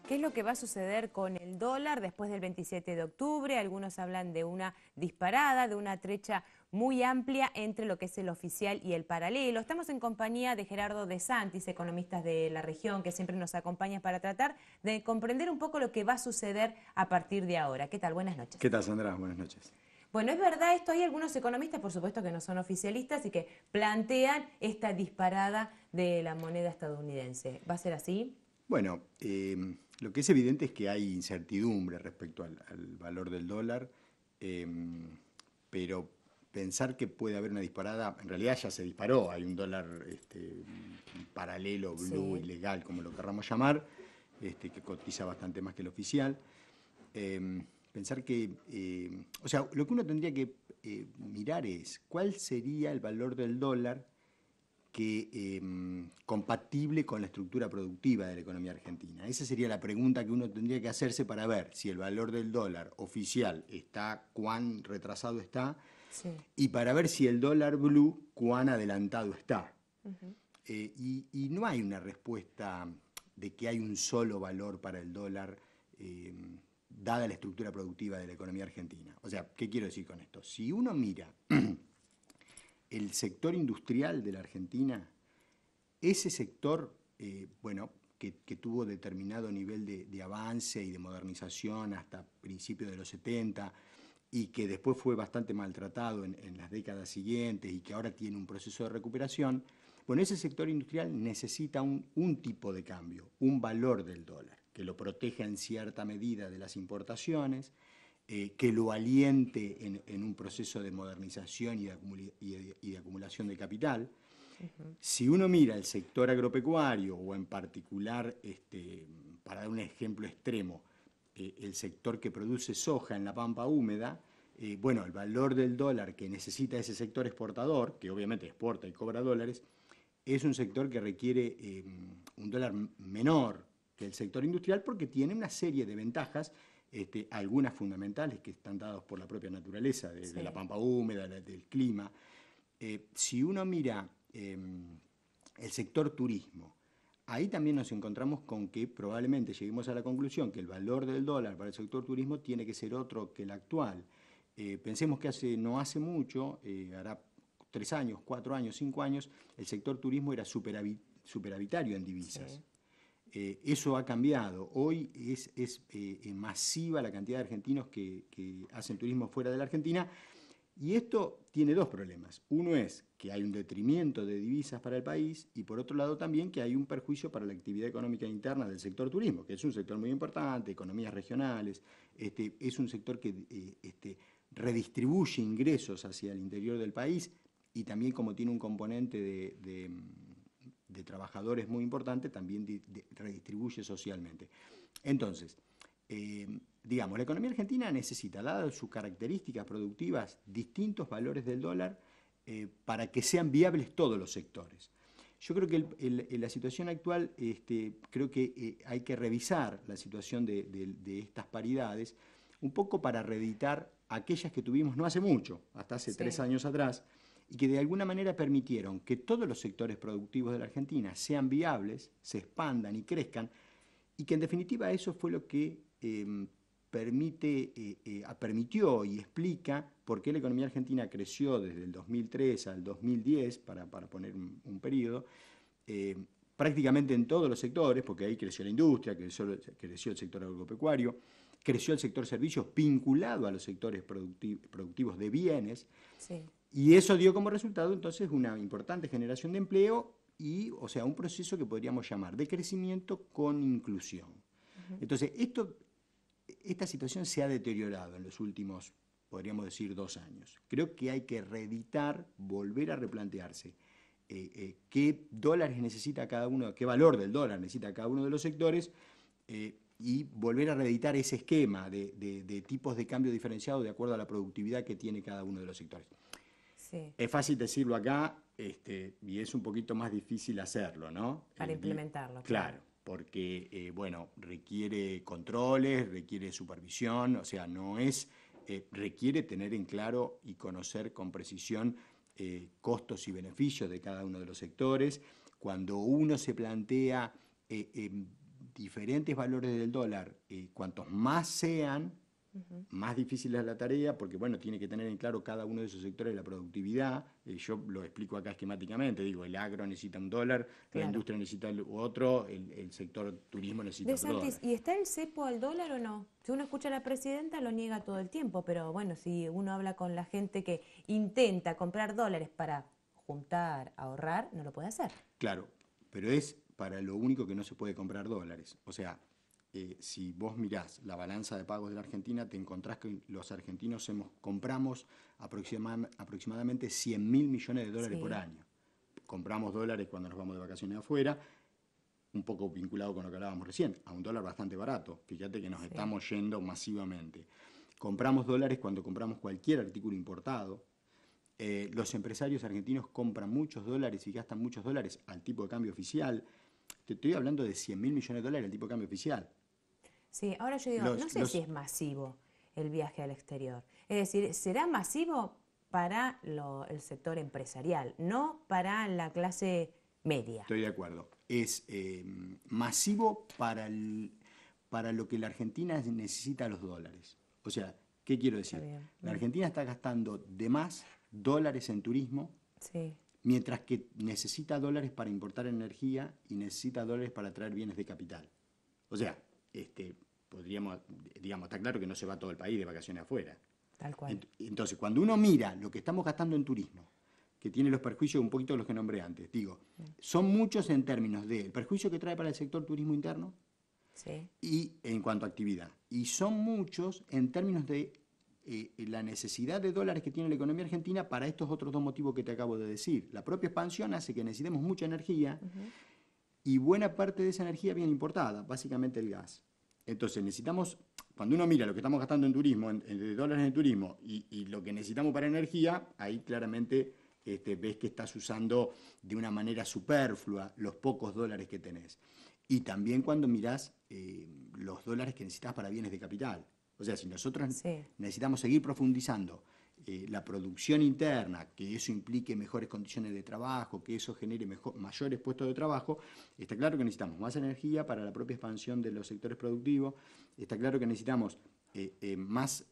¿Qué es lo que va a suceder con el dólar después del 27 de octubre? Algunos hablan de una disparada, de una trecha muy amplia entre lo que es el oficial y el paralelo. Estamos en compañía de Gerardo De Santis, economista de la región, que siempre nos acompaña para tratar de comprender un poco lo que va a suceder a partir de ahora. ¿Qué tal? Buenas noches. ¿Qué tal, Sandra? Buenas noches. Bueno, es verdad esto, hay algunos economistas, por supuesto que no son oficialistas, y que plantean esta disparada de la moneda estadounidense. ¿Va a ser así? Bueno, lo que es evidente es que hay incertidumbre respecto al valor del dólar, eh, pero pensar que puede haber una disparada, en realidad ya se disparó, hay un dólar paralelo, blue, Sí. ilegal, como lo querramos llamar, que cotiza bastante más que el oficial. Pensar que, o sea, lo que uno tendría que mirar es cuál sería el valor del dólar compatible con la estructura productiva de la economía argentina. Esa sería la pregunta que uno tendría que hacerse para ver si el valor del dólar oficial está, cuán retrasado está, Sí. y para ver si el dólar blue, cuán adelantado está. Y no hay una respuesta de que hay un solo valor para el dólar dada la estructura productiva de la economía argentina. O sea, ¿qué quiero decir con esto? Si uno mira el sector industrial de la Argentina, ese sector, que tuvo determinado nivel de avance y de modernización hasta principios de los 70 y que después fue bastante maltratado en las décadas siguientes y que ahora tiene un proceso de recuperación, bueno, ese sector industrial necesita un tipo de cambio, un valor del dólar, que lo proteja en cierta medida de las importaciones, que lo aliente en un proceso de modernización y de acumulación de capital. Si uno mira el sector agropecuario o en particular, para dar un ejemplo extremo, el sector que produce soja en la pampa húmeda, bueno, el valor del dólar que necesita ese sector exportador, que obviamente exporta y cobra dólares, es un sector que requiere un dólar menor que el sector industrial porque tiene una serie de ventajas, algunas fundamentales que están dadas por la propia naturaleza de la Sí. pampa húmeda, del clima. Si uno mira el sector turismo, ahí también nos encontramos con que probablemente lleguemos a la conclusión que el valor del dólar para el sector turismo tiene que ser otro que el actual. Pensemos que no hace mucho, hará 3 años, 4 años, 5 años, el sector turismo era superavitario en divisas. Sí. Eso ha cambiado. Hoy es masiva la cantidad de argentinos que hacen turismo fuera de la Argentina y esto tiene dos problemas. Uno es que hay un detrimento de divisas para el país y por otro lado también que hay un perjuicio para la actividad económica interna del sector turismo, que es un sector muy importante, economías regionales, es un sector que redistribuye ingresos hacia el interior del país y también como tiene un componente de trabajadores muy importante, también redistribuye socialmente. Entonces, digamos, la economía argentina necesita, dadas sus características productivas, distintos valores del dólar para que sean viables todos los sectores. Yo creo que la situación actual, creo que hay que revisar la situación de estas paridades un poco para reeditar aquellas que tuvimos no hace mucho, hasta hace 3 Sí. años atrás, y que de alguna manera permitieron que todos los sectores productivos de la Argentina sean viables, se expandan y crezcan, y que en definitiva eso fue lo que permitió y explica por qué la economía argentina creció desde el 2003 al 2010, para poner un periodo, eh, prácticamente en todos los sectores, porque ahí creció la industria, creció el sector agropecuario, creció el sector servicios vinculado a los sectores productivos de bienes, Sí. y eso dio como resultado entonces una importante generación de empleo y, o sea, un proceso que podríamos llamar de crecimiento con inclusión. Entonces, esta situación se ha deteriorado en los últimos, podríamos decir, 2 años. Creo que hay que reeditar, volver a replantearse qué dólares necesita cada uno, qué valor del dólar necesita cada uno de los sectores y volver a reeditar ese esquema de tipos de cambio diferenciado de acuerdo a la productividad que tiene cada uno de los sectores. Sí. Es fácil decirlo acá, y es un poquito más difícil hacerlo, ¿no? Para implementarlo, claro. Claro, porque, bueno, requiere controles, requiere supervisión, o sea, no es, requiere tener en claro y conocer con precisión costos y beneficios de cada uno de los sectores. Cuando uno se plantea diferentes valores del dólar, cuantos más sean, más difícil es la tarea, porque bueno, tiene que tener en claro cada uno de esos sectores la productividad. Yo lo explico acá esquemáticamente, digo, el agro necesita un dólar, claro, la industria necesita otro, el sector turismo necesita otro dólar. ¿Y está el cepo al dólar o no? Si uno escucha a la presidenta lo niega todo el tiempo, pero bueno, si uno habla con la gente que intenta comprar dólares para juntar, ahorrar, no lo puede hacer. Claro, pero es para lo único que no se puede comprar dólares. O sea, si vos mirás la balanza de pagos de la Argentina, te encontrás que los argentinos compramos aproximadamente 100.000 millones de dólares por año. Compramos dólares cuando nos vamos de vacaciones afuera, un poco vinculado con lo que hablábamos recién, a un dólar bastante barato. Fíjate que nos estamos yendo masivamente. Compramos dólares cuando compramos cualquier artículo importado. Los empresarios argentinos compran muchos dólares y gastan muchos dólares al tipo de cambio oficial. Te estoy hablando de 100.000 millones de dólares al tipo de cambio oficial. Sí, ahora yo digo, no sé si es masivo el viaje al exterior. Es decir, será masivo para el sector empresarial, no para la clase media. Estoy de acuerdo. Es masivo para lo que la Argentina necesita los dólares. O sea, ¿qué quiero decir? La Argentina está gastando de más dólares en turismo, mientras que necesita dólares para importar energía y necesita dólares para traer bienes de capital. O sea, podríamos, digamos, está claro que no se va todo el país de vacaciones afuera. Tal cual. Entonces, cuando uno mira lo que estamos gastando en turismo, que tiene los perjuicios un poquito de los que nombré antes, digo, son muchos en términos del perjuicio que trae para el sector turismo interno y en cuanto a actividad. Y son muchos en términos de la necesidad de dólares que tiene la economía argentina para estos otros dos motivos que te acabo de decir. La propia expansión hace que necesitemos mucha energía y buena parte de esa energía viene importada, básicamente el gas. Entonces necesitamos, cuando uno mira lo que estamos gastando en turismo, de dólares en turismo, y lo que necesitamos para energía, ahí claramente ves que estás usando de una manera superflua los pocos dólares que tenés. Y también cuando mirás los dólares que necesitas para bienes de capital. O sea, si nosotros necesitamos seguir profundizando la producción interna, que eso implique mejores condiciones de trabajo, que eso genere mayores puestos de trabajo, está claro que necesitamos más energía para la propia expansión de los sectores productivos, está claro que necesitamos más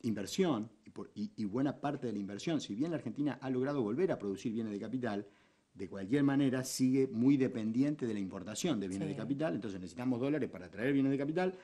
inversión, y buena parte de la inversión, si bien la Argentina ha logrado volver a producir bienes de capital, de cualquier manera sigue muy dependiente de la importación de bienes de capital, entonces necesitamos dólares para traer bienes de capital,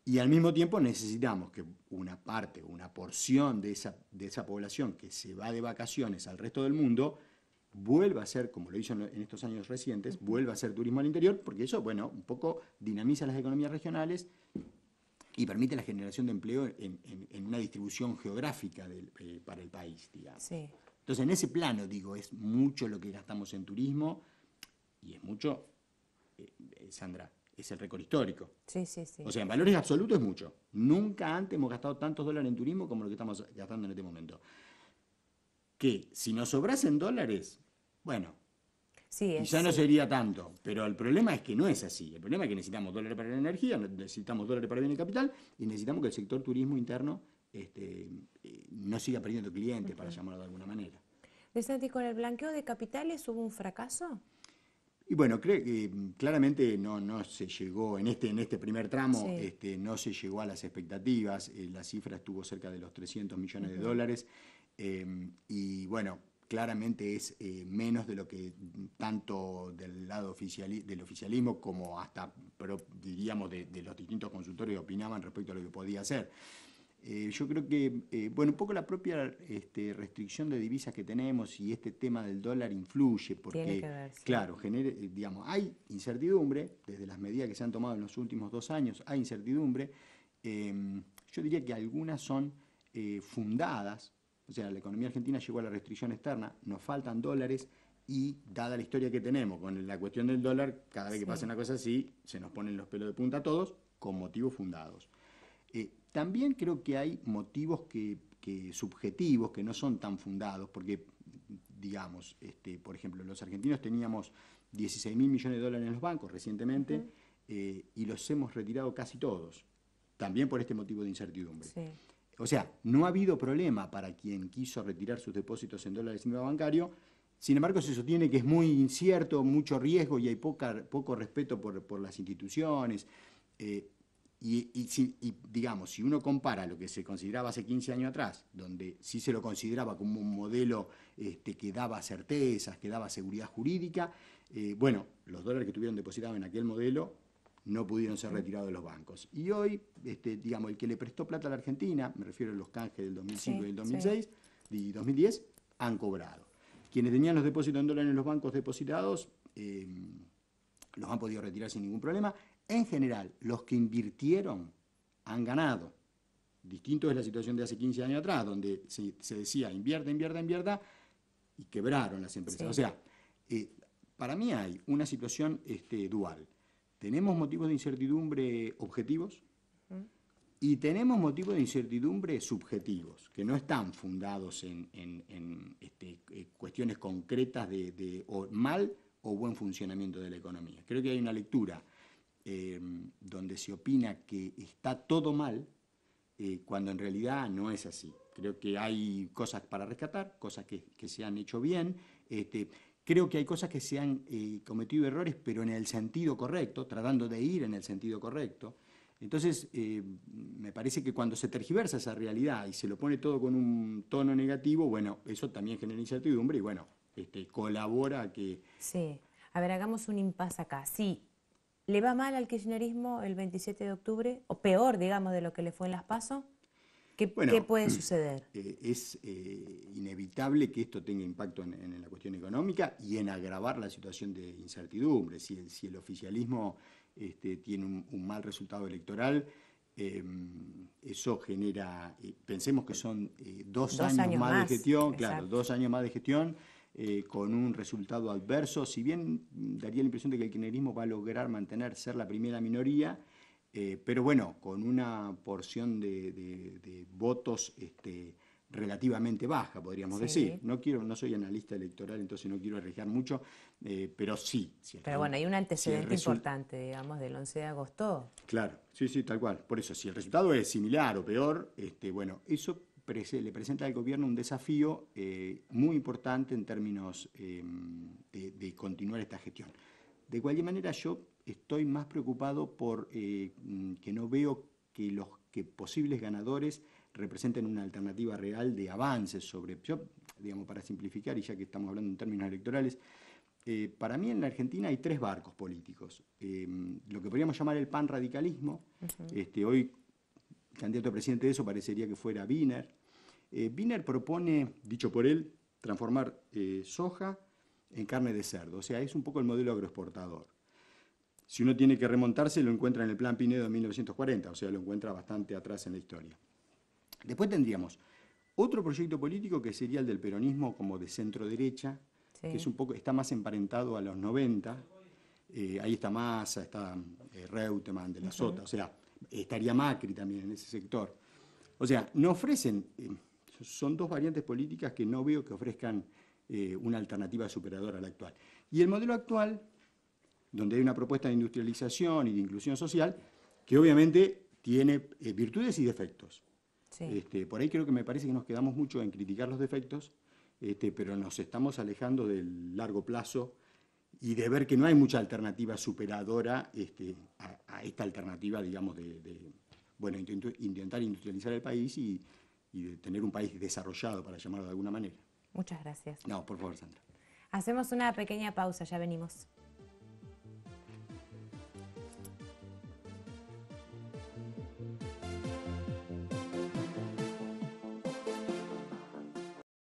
y al mismo tiempo necesitamos que una parte, una porción de esa población que se va de vacaciones al resto del mundo vuelva a ser, como lo hizo en estos años recientes, vuelva a ser turismo al interior, porque eso, bueno, un poco dinamiza las economías regionales y permite la generación de empleo en una distribución geográfica para el país, digamos. Entonces, en ese plano, digo, es mucho lo que gastamos en turismo y es mucho, Sandra, es el récord histórico. O sea, en valores absolutos es mucho. Nunca antes hemos gastado tantos dólares en turismo como lo que estamos gastando en este momento. Que si nos sobrasen dólares, bueno, ya no sería tanto. Pero el problema es que no es así. El problema es que necesitamos dólares para la energía, necesitamos dólares para el bien de capital y necesitamos que el sector turismo interno no siga perdiendo clientes, para llamarlo de alguna manera. De Santi, ¿con el blanqueo de capitales hubo un fracaso? Y bueno, creo que claramente no se llegó, en este primer tramo, no se llegó a las expectativas, la cifra estuvo cerca de los 300 millones de dólares, y bueno, claramente es menos de lo que tanto del lado del oficialismo como hasta, pero diríamos, de los distintos consultores opinaban respecto a lo que podía hacer. Yo creo que, bueno, un poco la propia restricción de divisas que tenemos y este tema del dólar influye, porque, tiene que ver, claro, digamos, hay incertidumbre, desde las medidas que se han tomado en los últimos 2 años, hay incertidumbre. Yo diría que algunas son fundadas, o sea, la economía argentina llegó a la restricción externa, nos faltan dólares y, dada la historia que tenemos con la cuestión del dólar, cada vez que pasa una cosa así, se nos ponen los pelos de punta a todos, con motivos fundados. También creo que hay motivos que subjetivos, que no son tan fundados, porque, digamos, por ejemplo, los argentinos teníamos 16.000 millones de dólares en los bancos recientemente, y los hemos retirado casi todos, también por este motivo de incertidumbre. O sea, no ha habido problema para quien quiso retirar sus depósitos en dólares en el bancario, Sin embargo, se sostiene que es muy incierto, mucho riesgo y hay poco respeto por las instituciones. Digamos, si uno compara lo que se consideraba hace 15 años atrás, donde sí se lo consideraba como un modelo que daba certezas, que daba seguridad jurídica, bueno, los dólares que estuvieron depositados en aquel modelo no pudieron ser retirados de los bancos. Y hoy, digamos, el que le prestó plata a la Argentina, me refiero a los canjes del 2005 y del 2006 y 2010, han cobrado. Quienes tenían los depósitos en dólares en los bancos depositados los han podido retirar sin ningún problema. En general, los que invirtieron han ganado. Distinto es la situación de hace 15 años atrás, donde se decía invierta, y quebraron las empresas. Sí. O sea, para mí hay una situación dual. Tenemos motivos de incertidumbre objetivos y tenemos motivos de incertidumbre subjetivos, que no están fundados en cuestiones concretas de mal o buen funcionamiento de la economía. Creo que hay una lectura donde se opina que está todo mal, cuando en realidad no es así. Creo que hay cosas para rescatar, cosas que se han hecho bien. Creo que hay cosas que se han cometido errores, pero en el sentido correcto, tratando de ir en el sentido correcto. Entonces, me parece que cuando se tergiversa esa realidad y se lo pone todo con un tono negativo, bueno, eso también genera incertidumbre y, bueno, colabora a que... Sí. A ver, hagamos un impasse acá. Sí, ¿le va mal al kirchnerismo el 27 de octubre? ¿O peor, digamos, de lo que le fue en las PASO? ¿Qué puede suceder? Es inevitable que esto tenga impacto en la cuestión económica y en agravar la situación de incertidumbre. Si el oficialismo tiene un mal resultado electoral, eso genera, pensemos que son dos años más de gestión, claro, 2 años más de gestión, con un resultado adverso. Si bien daría la impresión de que el kirchnerismo va a lograr ser la primera minoría, pero bueno, con una porción de votos relativamente baja, podríamos decir. No soy analista electoral, entonces no quiero arriesgar mucho, pero sí. Pero bueno, hay un antecedente importante, digamos, del 11 de agosto. Claro, sí, tal cual. Por eso, si el resultado es similar o peor, bueno, eso le presenta al gobierno un desafío muy importante en términos de continuar esta gestión. De cualquier manera, yo estoy más preocupado por que no veo que los posibles ganadores representen una alternativa real de avances sobre... Yo, digamos, para simplificar, y ya que estamos hablando en términos electorales, para mí en la Argentina hay 3 barcos políticos. Lo que podríamos llamar el panradicalismo. Hoy, candidato a presidente de eso parecería que fuera Wiener. Wiener propone, dicho por él, transformar soja en carne de cerdo. O sea, es un poco el modelo agroexportador. Si uno tiene que remontarse, lo encuentra en el Plan Pinedo de 1940, o sea, lo encuentra bastante atrás en la historia. Después tendríamos otro proyecto político que sería el del peronismo como de centro-derecha, que es está más emparentado a los 90. Ahí está Massa, está Reutemann, de la Sota, o sea, estaría Macri también en ese sector. O sea, no ofrecen, son 2 variantes políticas que no veo que ofrezcan una alternativa superadora a la actual. Y el modelo actual, donde hay una propuesta de industrialización y de inclusión social, que obviamente tiene virtudes y defectos. Sí. Por ahí creo que me parece que nos quedamos mucho en criticar los defectos, pero nos estamos alejando del largo plazo y de ver que no hay mucha alternativa superadora a esta alternativa, digamos, bueno, intentar industrializar el país y de tener un país desarrollado, para llamarlo de alguna manera. Muchas gracias. No, por favor, Sandra. Hacemos una pequeña pausa, ya venimos.